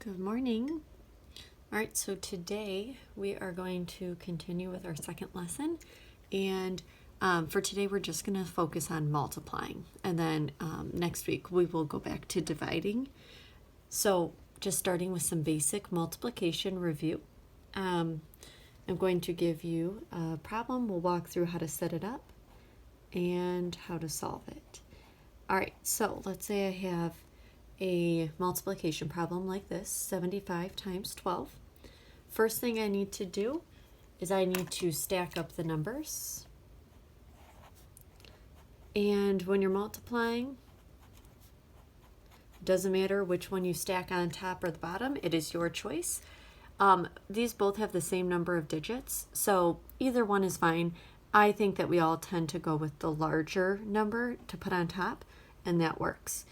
Good morning. All right, so today we are going to continue with our second lesson. And for today, we're just going to focus on multiplying. And then next week, we will go back to dividing. So just starting with some basic multiplication review. I'm going to give you a problem. We'll walk through how to set it up and how to solve it. All right, so let's say I have a multiplication problem like this, 75 times 12. First thing I need to do is I need to stack up the numbers. And when you're multiplying, it doesn't matter which one you stack on top or the bottom, it is your choice. These both have the same number of digits, so either one is fine. I think that we all tend to go with the larger number to put on top, and that works.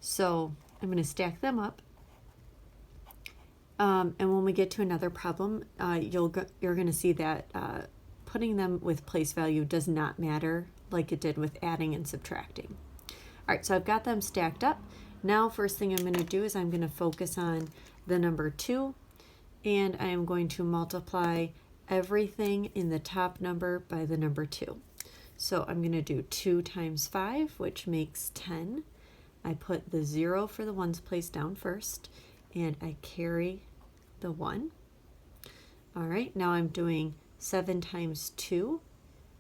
So I'm going to stack them up. And when we get to another problem, you're going to see that putting them with place value does not matter like it did with adding and subtracting. All right, so I've got them stacked up. Now, first thing I'm going to do is I'm going to focus on the number 2, and I am going to multiply everything in the top number by the number 2. So I'm going to do 2 times 5, which makes 10. I put the 0 for the ones place down first, and I carry the 1. All right, now I'm doing 7 times 2,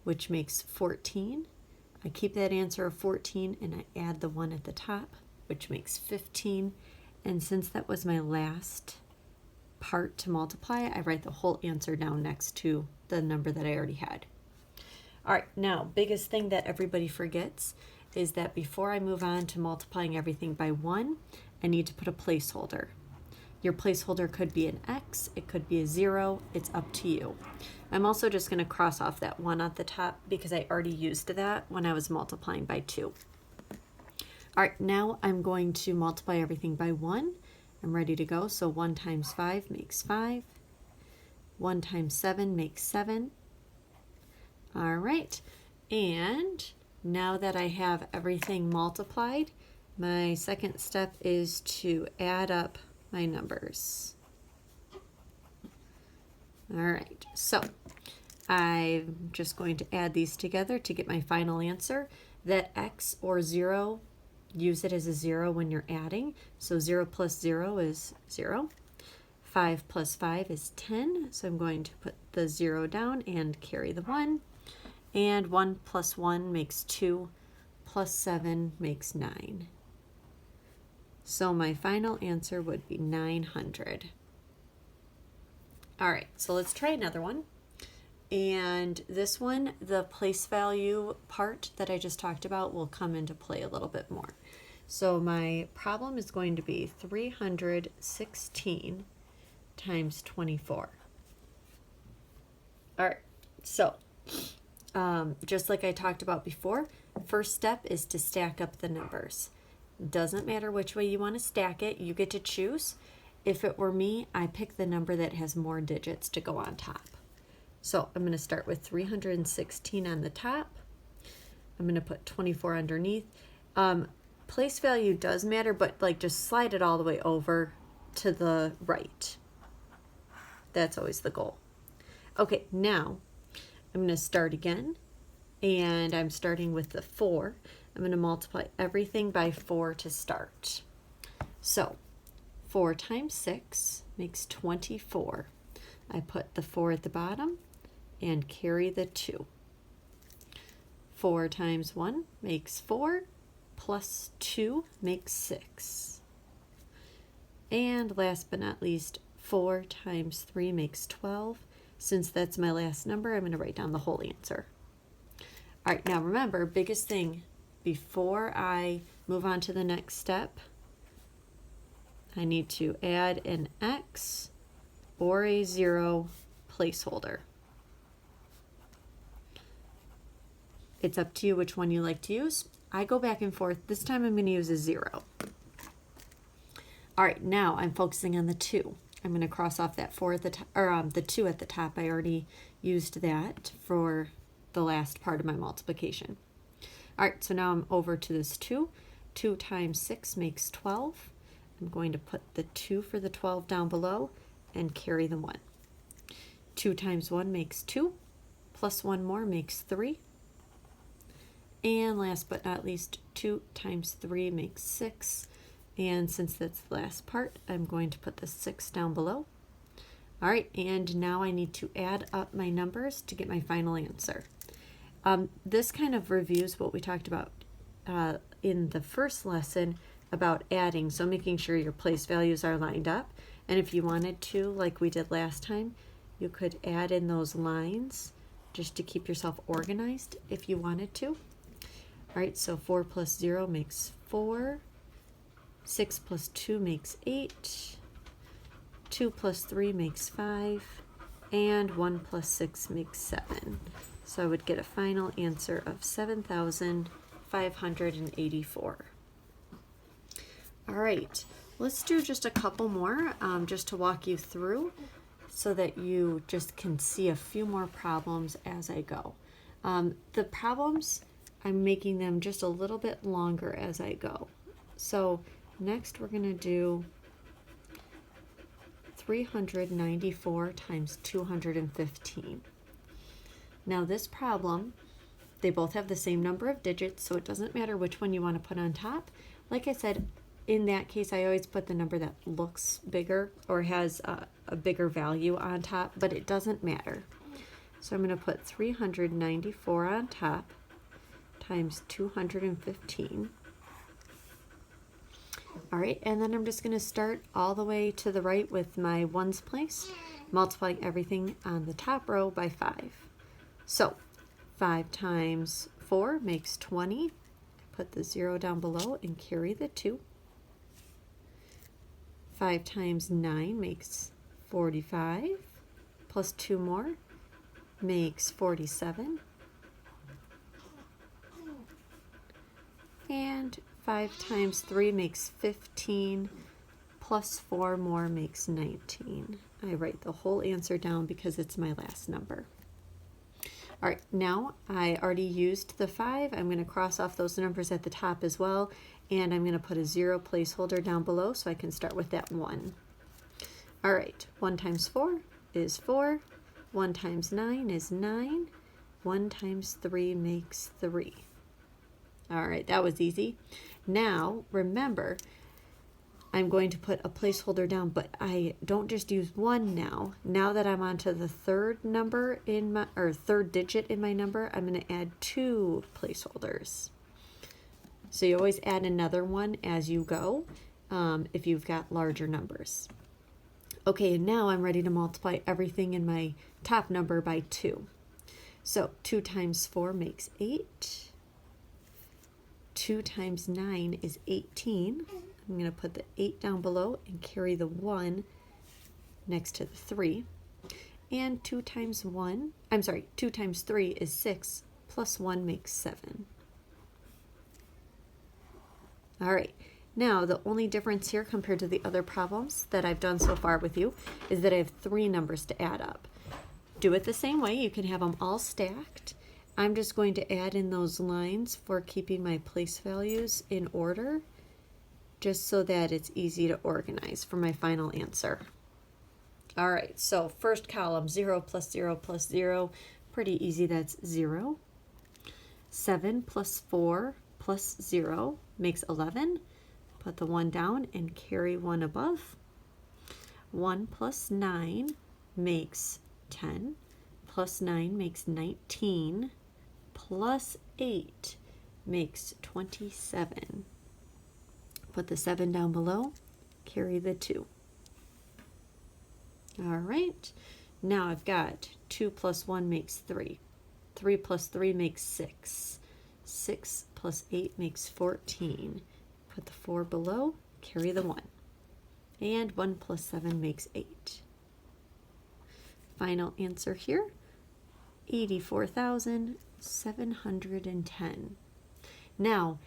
which makes 14. I keep that answer of 14, and I add the 1 at the top, which makes 15. And since that was my last part to multiply, I write the whole answer down next to the number that I already had. All right, now, biggest thing that everybody forgets is that before I move on to multiplying everything by 1, I need to put a placeholder. Your placeholder could be an X, it could be a 0, it's up to you. I'm also just going to cross off that 1 at the top because I already used that when I was multiplying by 2. All right, now I'm going to multiply everything by 1. I'm ready to go. So 1 times 5 makes 5. 1 times 7 makes 7. All right, and now that I have everything multiplied, my second step is to add up my numbers. All right, so I'm just going to add these together to get my final answer. That X or 0, use it as a 0 when you're adding. So 0 plus 0 is 0. 5 plus 5 is 10, so I'm going to put the 0 down and carry the 1. And 1 plus 1 makes 2, plus 7 makes 9. So my final answer would be 900. All right, so let's try another one. And this one, the place value part that I just talked about will come into play a little bit more. So my problem is going to be 316 times 24. All right, so just like I talked about before, first step is to stack up the numbers. Doesn't matter which way you want to stack it, you get to choose. If it were me, I pick the number that has more digits to go on top. So I'm going to start with 316 on the top. I'm going to put 24 underneath. Place value does matter, but like just slide it all the way over to the right. That's always the goal. Okay, now I'm going to start again, and I'm starting with the 4. I'm going to multiply everything by 4 to start. So 4 times 6 makes 24. I put the 4 at the bottom and carry the 2. 4 times 1 makes 4, plus 2 makes 6. And last but not least, 4 times 3 makes 12. Since that's my last number, I'm going to write down the whole answer. All right, now remember, biggest thing, before I move on to the next step, I need to add an X or a 0 placeholder. It's up to you which one you like to use. I go back and forth. This time I'm going to use a 0. All right, now I'm focusing on the 2. I'm going to cross off that 4 at the top, or the 2 at the top. I already used that for the last part of my multiplication. All right, so now I'm over to this 2. 2 times 6 makes 12. I'm going to put the 2 for the 12 down below and carry the 1. 2 times 1 makes 2, plus 1 more makes 3. And last but not least, 2 times 3 makes 6. And since that's the last part, I'm going to put the 6 down below. All right, and now I need to add up my numbers to get my final answer. This kind of reviews what we talked about in the first lesson about adding, so making sure your place values are lined up. And if you wanted to, like we did last time, you could add in those lines just to keep yourself organized if you wanted to. All right, so 4 plus 0 makes 4. 6 plus 2 makes 8. 2 plus 3 makes 5. And 1 plus 6 makes 7. So I would get a final answer of 7,584. All right, let's do just a couple more just to walk you through so that you just can see a few more problems as I go. The problems, I'm making them just a little bit longer as I go. So next we're going to do 394 times 215. Now this problem, they both have the same number of digits, so it doesn't matter which one you want to put on top. Like I said, in that case, I always put the number that looks bigger or has a bigger value on top, but it doesn't matter. So I'm going to put 394 on top times 215. All right, and then I'm just going to start all the way to the right with my ones place, multiplying everything on the top row by 5. So 5 times 4 makes 20. Put the 0 down below and carry the 2. 5 times 9 makes 45, plus 2 more makes 47. And 5 times 3 makes 15, plus 4 more makes 19. I write the whole answer down because it's my last number. All right, now I already used the 5. I'm going to cross off those numbers at the top as well, and I'm going to put a 0 placeholder down below so I can start with that 1. All right, 1 times 4 is 4. 1 times 9 is 9. 1 times 3 makes 3. All right, that was easy. Now, remember, I'm going to put a placeholder down, but I don't just use 1 now. Now that I'm onto the third number in my, or third digit in my number, I'm going to add 2 placeholders. So you always add another one as you go if you've got larger numbers. Okay, and now I'm ready to multiply everything in my top number by 2. So 2 times 4 makes 8. 2 times 9 is 18. I'm going to put the 8 down below and carry the 1 next to the 3. And 2 times 3 is 6, plus 1 makes 7. All right, now the only difference here compared to the other problems that I've done so far with you is that I have 3 numbers to add up. Do it the same way. You can have them all stacked. I'm just going to add in those lines for keeping my place values in order, just so that it's easy to organize for my final answer. All right, so first column, 0 plus 0 plus 0, pretty easy, that's 0. 7 plus 4 plus 0 makes 11. Put the 1 down and carry 1 above. 1 plus 9 makes 10. Plus 9 makes 19. Plus 8 makes 27. Put the 7 down below, carry the 2. All right, now I've got 2 plus 1 makes 3. 3 plus 3 makes 6. 6 plus 8 makes 14. Put the 4 below, carry the 1. And 1 plus 7 makes 8. Final answer here, 84,710. Now,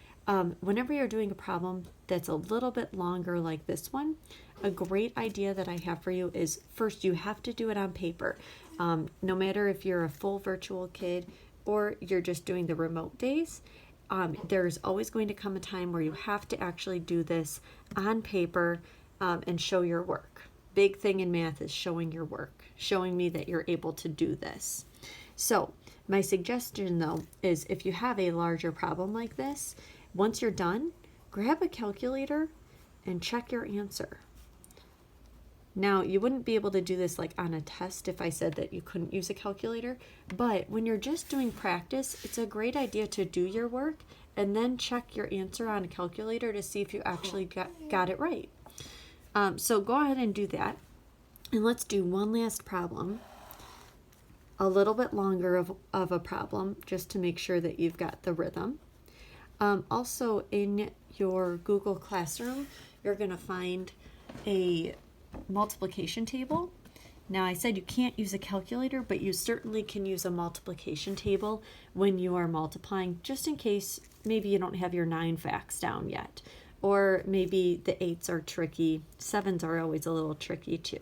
whenever you're doing a problem that's a little bit longer like this one, a great idea that I have for you is first you have to do it on paper. No matter if you're a full virtual kid or you're just doing the remote days, there's always going to come a time where you have to actually do this on paper and show your work. Big thing in math is showing your work, showing me that you're able to do this. So my suggestion though is if you have a larger problem like this, once you're done, grab a calculator and check your answer. Now, you wouldn't be able to do this like on a test if I said that you couldn't use a calculator, but when you're just doing practice, it's a great idea to do your work and then check your answer on a calculator to see if you actually got it right. So go ahead and do that. And let's do one last problem, a little bit longer of a problem, just to make sure that you've got the rhythm. Also, in your Google Classroom, you're going to find a multiplication table. Now, I said you can't use a calculator, but you certainly can use a multiplication table when you are multiplying, just in case maybe you don't have your 9 facts down yet, or maybe the 8s are tricky. 7s are always a little tricky too.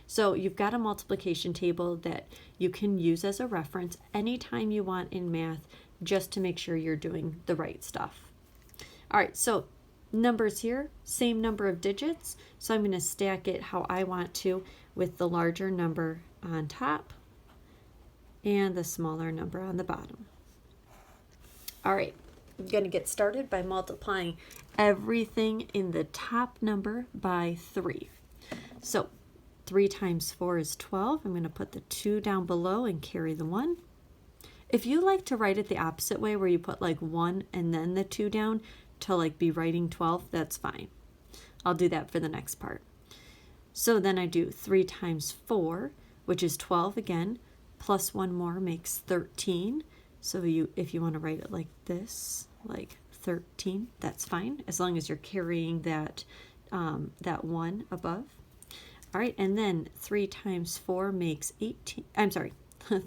So you've got a multiplication table that you can use as a reference anytime you want in math, just to make sure you're doing the right stuff. All right, so numbers here, same number of digits, so I'm going to stack it how I want to, with the larger number on top and the smaller number on the bottom. All right, I'm going to get started by multiplying everything in the top number by 3. So 3 times 4 is 12. I'm going to put the 2 down below and carry the 1. If you like to write it the opposite way, where you put like 1 and then the 2 down to like be writing 12, that's fine. I'll do that for the next part. So then I do 3 times 4, which is 12 again, plus 1 more makes 13. So if you want to write it like this, like 13, that's fine, as long as you're carrying that, that 1 above. All right, and then 3 times 4 makes 18. I'm sorry,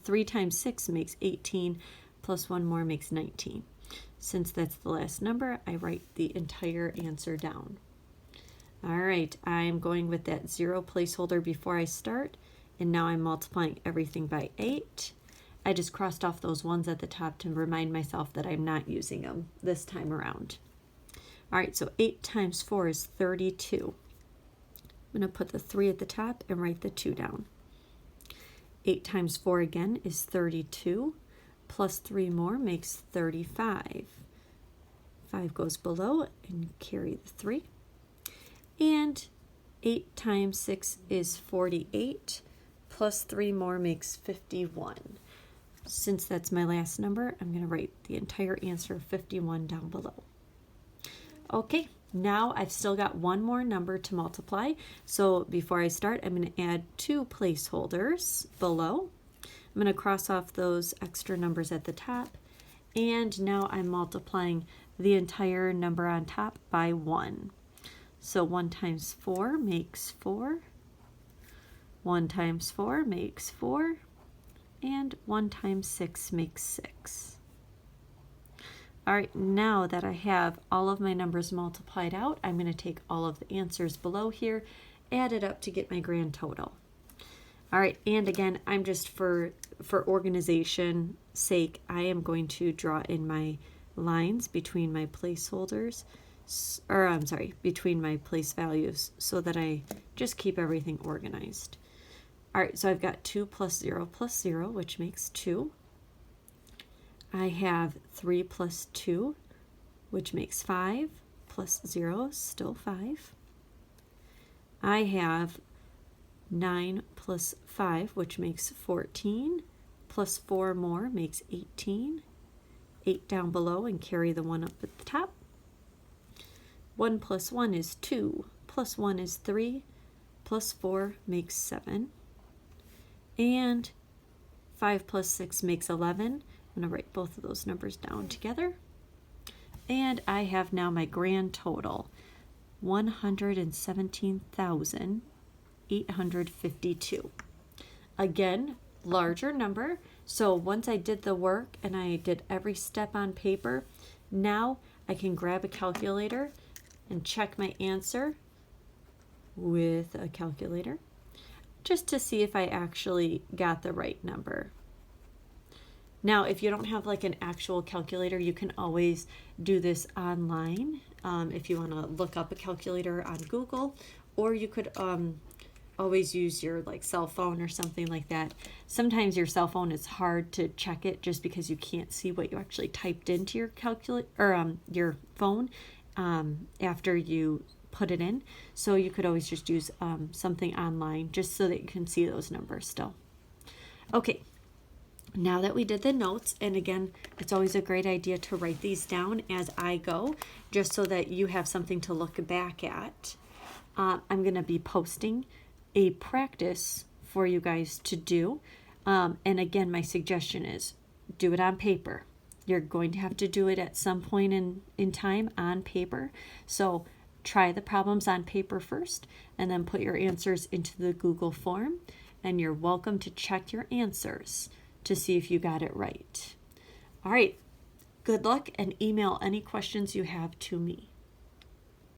3 times 6 makes 18, plus 1 more makes 19. Since that's the last number, I write the entire answer down. All right, I'm going with that 0 placeholder before I start, and now I'm multiplying everything by 8. I just crossed off those ones at the top to remind myself that I'm not using them this time around. All right, so 8 times 4 is 32. I'm going to put the 3 at the top and write the 2 down. 8 times 4 again is 32, plus 3 more makes 35. 5 goes below and carry the 3. And 8 times 6 is 48, plus 3 more makes 51. Since that's my last number, I'm going to write the entire answer of 51 down below. Okay, now I've still got one more number to multiply. So before I start, I'm going to add 2 placeholders below. I'm going to cross off those extra numbers at the top. And now I'm multiplying the entire number on top by 1. So 1 times 4 makes 4. 1 times 4 makes 4. And 1 times 6 makes 6. All right, now that I have all of my numbers multiplied out, I'm going to take all of the answers below here, add it up to get my grand total. All right, and again, I'm just for organization sake, I am going to draw in my lines between my placeholders, or I'm sorry, between my place values, so that I just keep everything organized. All right, so I've got 2 plus 0, which makes 2. I have 3 plus 2, which makes 5, plus 0, still 5. I have 9 plus 5, which makes 14, plus 4 more makes 18. 8 down below and carry the 1 up at the top. 1 plus 1 is 2, plus 1 is 3, plus 4 makes 7. And 5 plus 6 makes 11. I'm going to write both of those numbers down together. And I have now my grand total, 117,852. Again, larger number. So once I did the work and I did every step on paper, now I can grab a calculator and check my answer with a calculator, just to see if I actually got the right number. Now, if you don't have like an actual calculator, you can always do this online. If you want to look up a calculator on Google, or you could always use your like cell phone or something like that. Sometimes your cell phone is hard to check it just because you can't see what you actually typed into your calculator or your phone after you put it in. So you could always just use something online just so that you can see those numbers still. Okay, now that we did the notes, and again, it's always a great idea to write these down as I go, just so that you have something to look back at. I'm going to be posting a practice for you guys to do. And again, my suggestion is do it on paper. You're going to have to do it at some point in time on paper. So try the problems on paper first, and then put your answers into the Google form. And you're welcome to check your answers to see if you got it right. All right, good luck, and email any questions you have to me.